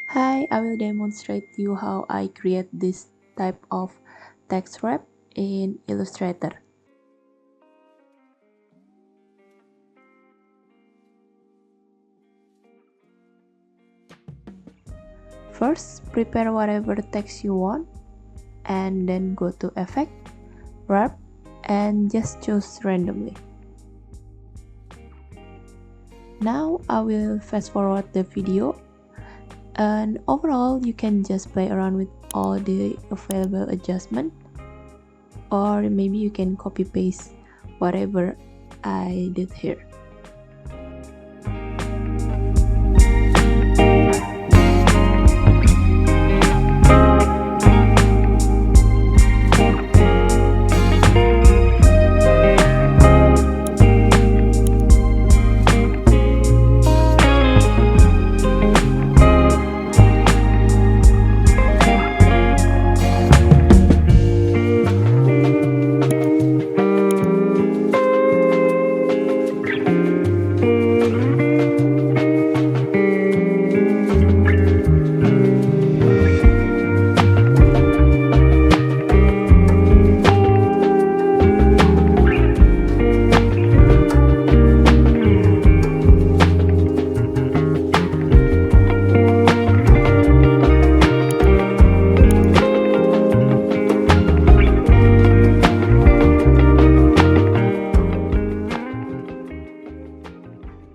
Hi, I will demonstrate to you how I create this type of text wrap in Illustrator. First, prepare whatever text you want and then go to Effect, Wrap, and just choose randomly. Now I will fast forward the video, and overall you can just play around with all the available adjustment, or maybe you can copy paste whatever I did here.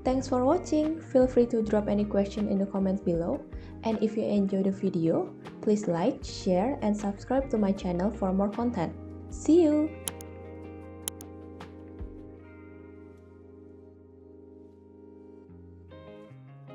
Thanks for watching. Feel free to drop any question in the comments below. And if you enjoyed the video, please like, share, and subscribe to my channel for more content. See you!